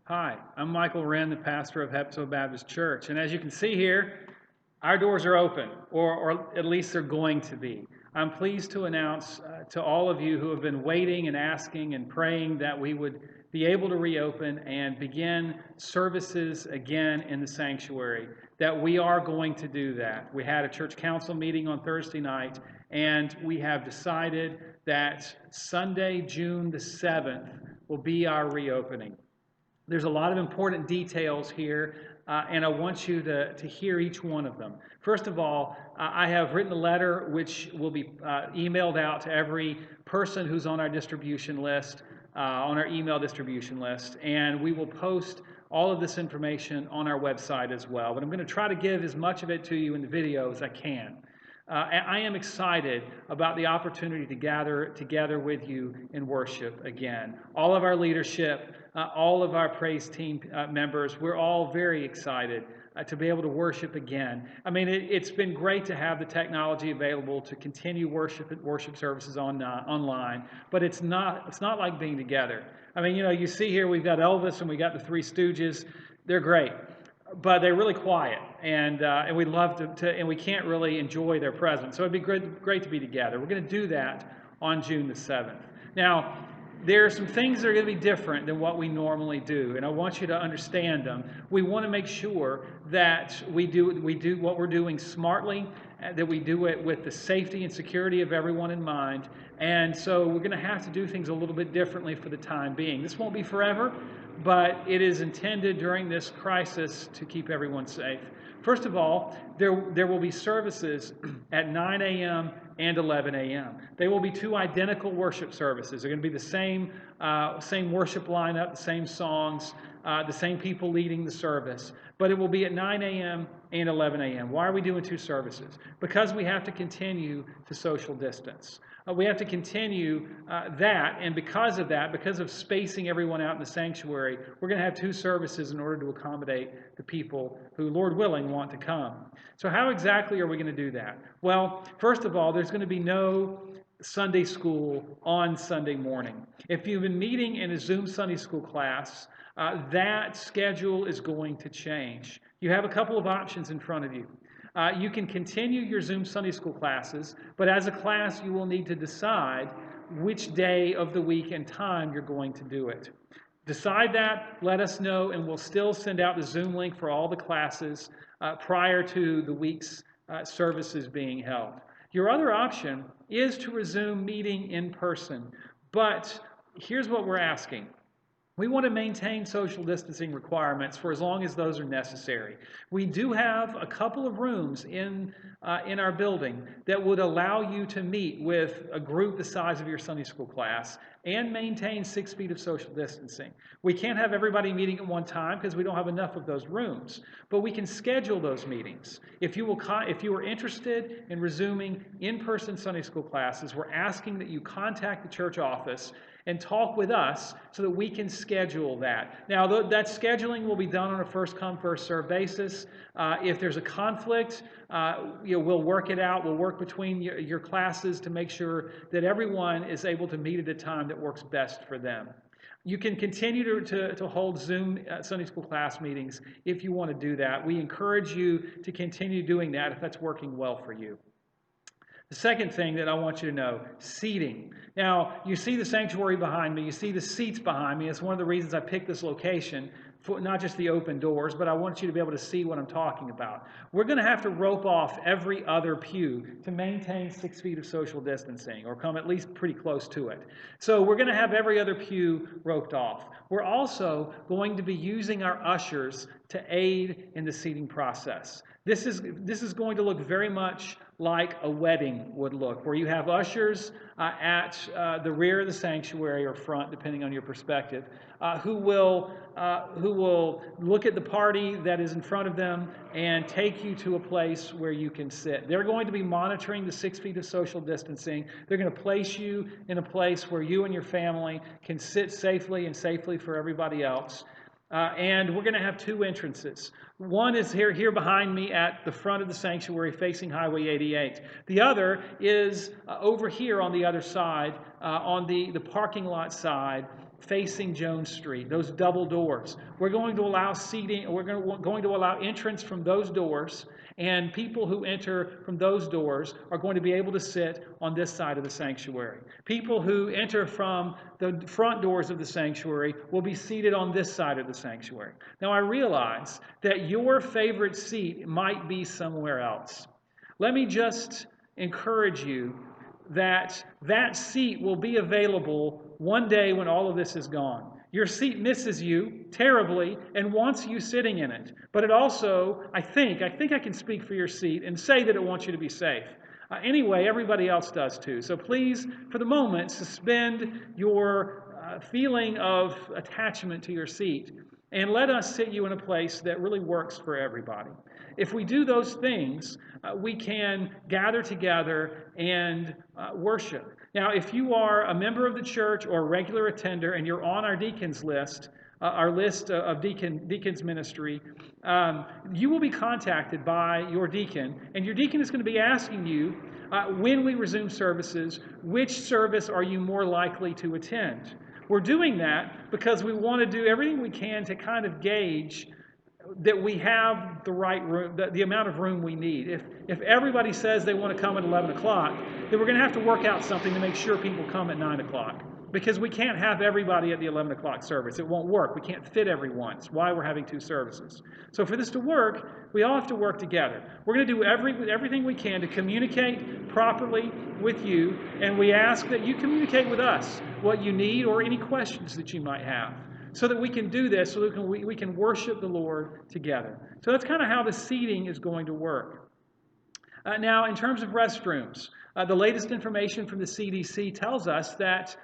Hi, I'm Michael Wren, the pastor of Hepso Baptist Church. And as you can see here, our doors are open, or at least they're going to be. I'm pleased to announce to all of you who have been waiting and asking and praying that we would be able to reopen and begin services again in the sanctuary, that we are going to do that. We had a church council meeting on Thursday night, and we have decided that Sunday, June the 7th, will be our reopening. There's a lot of important details here, and I want you to hear each one of them. First of all, I have written a letter which will be emailed out to every person who's on our distribution list, on our email distribution list, and we will post all of this information on our website as well. But I'm going to try to give as much of it to you in the video as I can. I am excited about the opportunity to gather together with you in worship again. All of our leadership, all of our praise team members, we're all very excited to be able to worship again. I mean, it's been great to have the technology available to continue worship services online, but it's not like being together. I mean, you see here we've got Elvis and we got the Three Stooges. They're great, but they're really quiet, and we love and we can't really enjoy their presence. So it'd be great to be together. We're going to do that on June the 7th. Now, there are some things that are going to be different than what we normally do, and I want you to understand them. We want to make sure that we do what we're doing smartly, that we do it with the safety and security of everyone in mind, and so we're going to have to do things a little bit differently for the time being. This won't be forever, but it is intended during this crisis to keep everyone safe. First of all, there will be services at 9 a.m. and 11 a.m. They will be two identical worship services. They're going to be the same worship lineup, the same songs, the same people leading the service. But it will be at 9 a.m. and 11 a.m. Why are we doing two services? Because we have to continue to social distance. We have to continue that, and because of spacing everyone out in the sanctuary, we're going to have two services in order to accommodate the people who, Lord willing, want to come. So how exactly are we going to do that? Well, first of all, there's going to be no Sunday school on Sunday morning. If you've been meeting in a Zoom Sunday school class, that schedule is going to change. You have a couple of options in front of you. You can continue your Zoom Sunday school classes, but as a class, you will need to decide which day of the week and time you're going to do it. Decide that, let us know, and we'll still send out the Zoom link for all the classes prior to the week's services being held. Your other option is to resume meeting in person, but here's what we're asking. We want to maintain social distancing requirements for as long as those are necessary. We do have a couple of rooms in our building that would allow you to meet with a group the size of your Sunday school class and maintain 6 feet of social distancing. We can't have everybody meeting at one time because we don't have enough of those rooms, but we can schedule those meetings. If you are interested in resuming in-person Sunday school classes, we're asking that you contact the church office and talk with us so that we can schedule that. Now, that scheduling will be done on a first-come, first-served basis. If there's a conflict, we'll work it out. We'll work between your classes to make sure that everyone is able to meet at a time that works best for them. You can continue to hold Zoom Sunday school class meetings if you want to do that. We encourage you to continue doing that if that's working well for you. The second thing that I want you to know, seating. Now, you see the sanctuary behind me. You see the seats behind me. It's one of the reasons I picked this location, for not just the open doors, but I want you to be able to see what I'm talking about. We're going to have to rope off every other pew to maintain 6 feet of social distancing, or come at least pretty close to it. So we're going to have every other pew roped off. We're also going to be using our ushers to aid in the seating process. This is going to look very much like a wedding would look, where you have ushers at the rear of the sanctuary or front, depending on your perspective, who will look at the party that is in front of them and take you to a place where you can sit. They're going to be monitoring the 6 feet of social distancing. They're going to place you in a place where you and your family can sit safely and safely for everybody else. And we're going to have two entrances. One is here behind me at the front of the sanctuary facing Highway 88. The other is over here on the other side, on the parking lot side, facing Jones Street, those double doors. We're going to allow seating, we're going to allow entrance from those doors, and people who enter from those doors are going to be able to sit on this side of the sanctuary. People who enter from the front doors of the sanctuary will be seated on this side of the sanctuary. Now, I realize that your favorite seat might be somewhere else. Let me just encourage you that that seat will be available one day when all of this is gone. Your seat misses you terribly and wants you sitting in it. But it also, I think I can speak for your seat and say that it wants you to be safe. Anyway, everybody else does too. So please, for the moment, suspend your feeling of attachment to your seat and let us sit you in a place that really works for everybody. If we do those things, we can gather together and worship. Now, if you are a member of the church or a regular attender and you're on our deacons list, our list of deacons ministry, you will be contacted by your deacon, and your deacon is going to be asking you, when we resume services, which service are you more likely to attend? We're doing that because we want to do everything we can to kind of gauge that we have the right room, the amount of room we need. If everybody says they want to come at 11 o'clock, then we're going to have to work out something to make sure people come at 9 o'clock. Because we can't have everybody at the 11 o'clock service. It won't work. We can't fit everyone. It's why we're having two services. So for this to work, we all have to work together. We're going to do everything we can to communicate properly with you, and we ask that you communicate with us what you need or any questions that you might have, so that we can do this, so that we can worship the Lord together. So that's kind of how the seating is going to work. Now, in terms of restrooms, the latest information from the CDC tells us that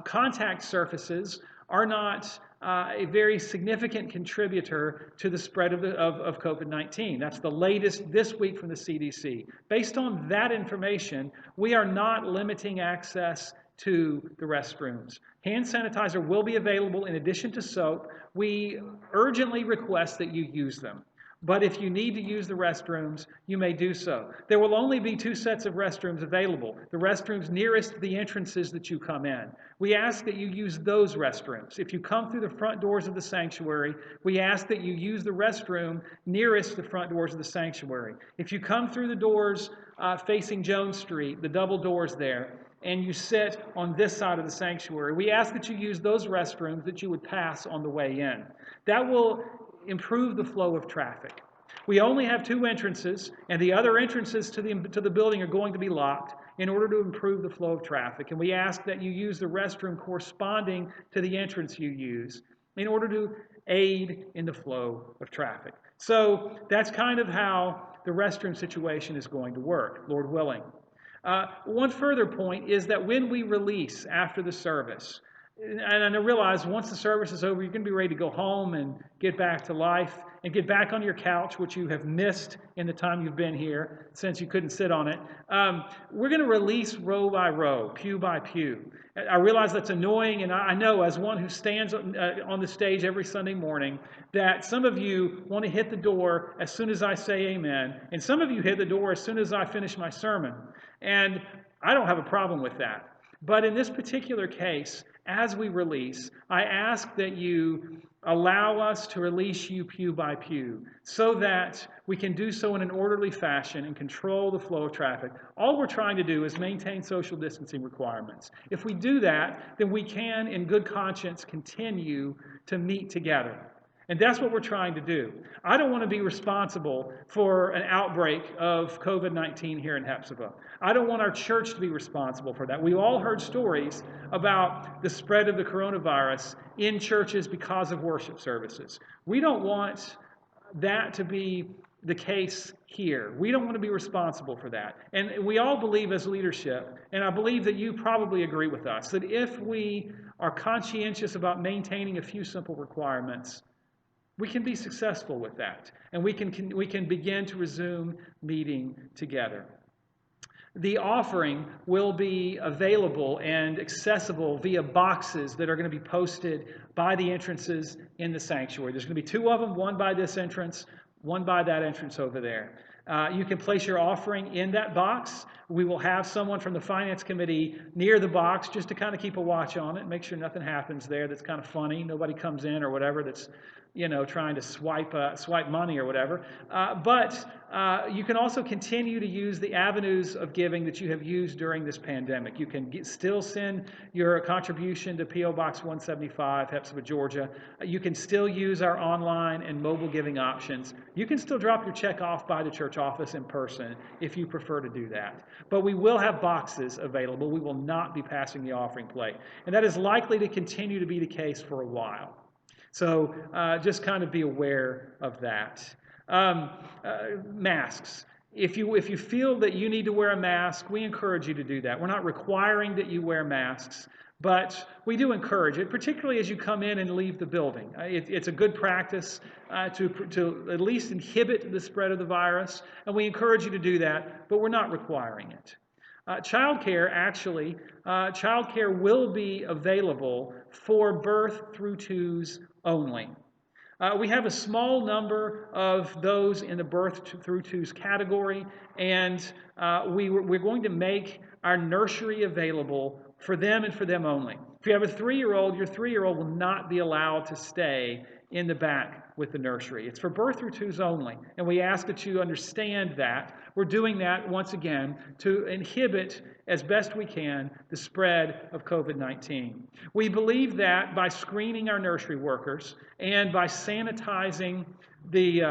contact surfaces are not a very significant contributor to the spread of COVID-19. That's the latest this week from the CDC. Based on that information, we are not limiting access to the restrooms. Hand sanitizer will be available in addition to soap. We urgently request that you use them. But if you need to use the restrooms, you may do so. There will only be two sets of restrooms available, the restrooms nearest the entrances that you come in. We ask that you use those restrooms. If you come through the front doors of the sanctuary, we ask that you use the restroom nearest the front doors of the sanctuary. If you come through the doors facing Jones Street, the double doors there, and you sit on this side of the sanctuary, we ask that you use those restrooms that you would pass on the way in. That will improve the flow of traffic. We only have two entrances, and the other entrances to the building are going to be locked in order to improve the flow of traffic. And we ask that you use the restroom corresponding to the entrance you use in order to aid in the flow of traffic. So that's kind of how the restroom situation is going to work, Lord willing. One further point is that when we release after the service, and I realize once the service is over, you're going to be ready to go home and get back to life and get back on your couch, which you have missed in the time you've been here since you couldn't sit on it. We're going to release row by row, pew by pew. I realize that's annoying, and I know as one who stands on the stage every Sunday morning that some of you want to hit the door as soon as I say amen, and some of you hit the door as soon as I finish my sermon. And I don't have a problem with that. But in this particular case, as we release, I ask that you allow us to release you pew by pew so that we can do so in an orderly fashion and control the flow of traffic. All we're trying to do is maintain social distancing requirements. If we do that, then we can, in good conscience, continue to meet together. And that's what we're trying to do. I don't want to be responsible for an outbreak of COVID-19 here in Hepzibah. I don't want our church to be responsible for that. We've all heard stories about the spread of the coronavirus in churches because of worship services. We don't want that to be the case here. We don't want to be responsible for that. And we all believe as leadership, and I believe that you probably agree with us, that if we are conscientious about maintaining a few simple requirements, we can be successful with that, and we can begin to resume meeting together. The offering will be available and accessible via boxes that are going to be posted by the entrances in the sanctuary. There's going to be two of them, one by this entrance, one by that entrance over there. You can place your offering in that box. We will have someone from the finance committee near the box just to kind of keep a watch on it, make sure nothing happens there that's kind of funny. Nobody comes in or whatever that's, trying to swipe money or whatever. But you can also continue to use the avenues of giving that you have used during this pandemic. You can still send your contribution to P.O. Box 175, Hepzibah, Georgia. You can still use our online and mobile giving options. You can still drop your check off by the church office in person if you prefer to do that. But we will have boxes available. We will not be passing the offering plate. And that is likely to continue to be the case for a while. So just kind of be aware of that. Masks. If you feel that you need to wear a mask, we encourage you to do that. We're not requiring that you wear masks, but we do encourage it, particularly as you come in and leave the building. It's a good practice to at least inhibit the spread of the virus, and we encourage you to do that, but we're not requiring it. Childcare will be available for birth through twos only. We have a small number of those in the birth through twos category, and we're going to make our nursery available for them and for them only. If you have a 3-year-old, your 3-year-old will not be allowed to stay in the back with the nursery. It's for birth through twos only, and we ask that you understand that. We're doing that, once again, to inhibit as best we can the spread of COVID-19. We believe that by screening our nursery workers and by sanitizing the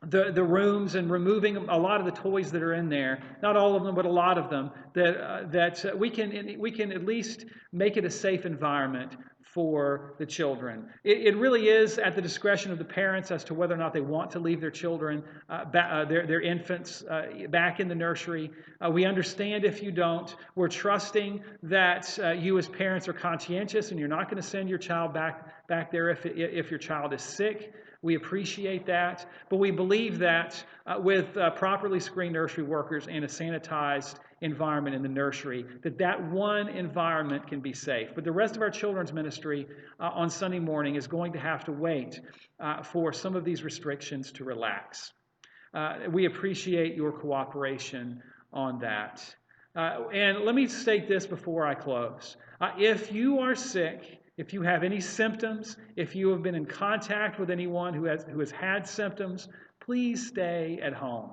rooms and removing a lot of the toys that are in there, not all of them, but a lot of them, that we can at least make it a safe environment for the children. It really is at the discretion of the parents as to whether or not they want to leave their children, their infants, back in the nursery. We understand if you don't. We're trusting that you as parents are conscientious and you're not going to send your child back there if your child is sick. We appreciate that, but we believe that with properly screened nursery workers and a sanitized environment in the nursery, that one environment can be safe. But the rest of our children's ministry on Sunday morning is going to have to wait for some of these restrictions to relax. We appreciate your cooperation on that. And let me state this before I close. If you are sick, if you have any symptoms, if you have been in contact with anyone who has had symptoms, please stay at home.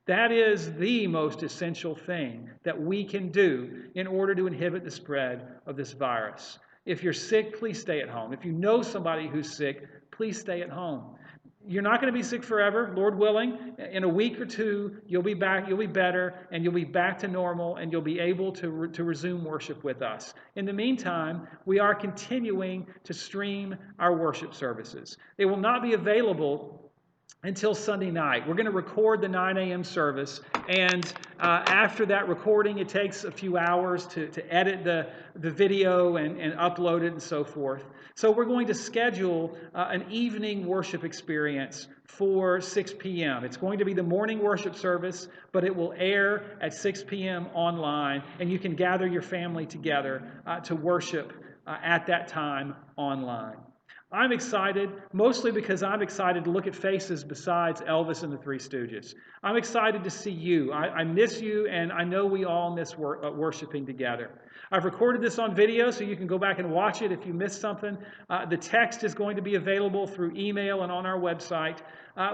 That is the most essential thing that we can do in order to inhibit the spread of this virus. If you're sick, please stay at home. If you know somebody who's sick, please stay at home. You're not going to be sick forever, Lord willing. In a week or two, you'll be back, you'll be better, and you'll be back to normal, and you'll be able to resume worship with us. In the meantime, we are continuing to stream our worship services. They will not be available until Sunday night. We're going to record the 9 a.m. service, and after that recording, it takes a few hours to edit the video and upload it and so forth. So we're going to schedule an evening worship experience for 6 p.m. It's going to be the morning worship service, but it will air at 6 p.m. online, and you can gather your family together to worship at that time online. I'm excited, mostly because I'm excited to look at faces besides Elvis and the Three Stooges. I'm excited to see you. I miss you, and I know we all miss worshiping together. I've recorded this on video, so you can go back and watch it if you missed something. The text is going to be available through email and on our website.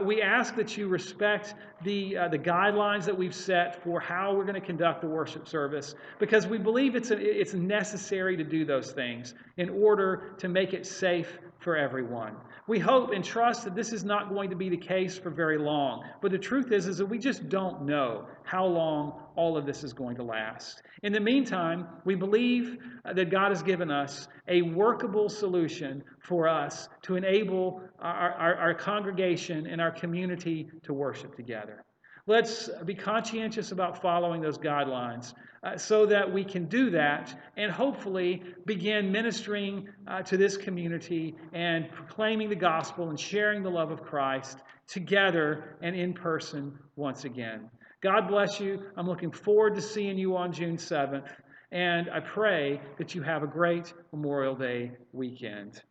We ask that you respect the guidelines that we've set for how we're going to conduct the worship service, because we believe it's necessary to do those things in order to make it safe for everyone. We hope and trust that this is not going to be the case for very long, but the truth is that we just don't know how long all of this is going to last. In the meantime, we believe that God has given us a workable solution for us to enable our congregation and our community to worship together. Let's be conscientious about following those guidelines so that we can do that and hopefully begin ministering to this community and proclaiming the gospel and sharing the love of Christ together and in person once again. God bless you. I'm looking forward to seeing you on June 7th, and I pray that you have a great Memorial Day weekend.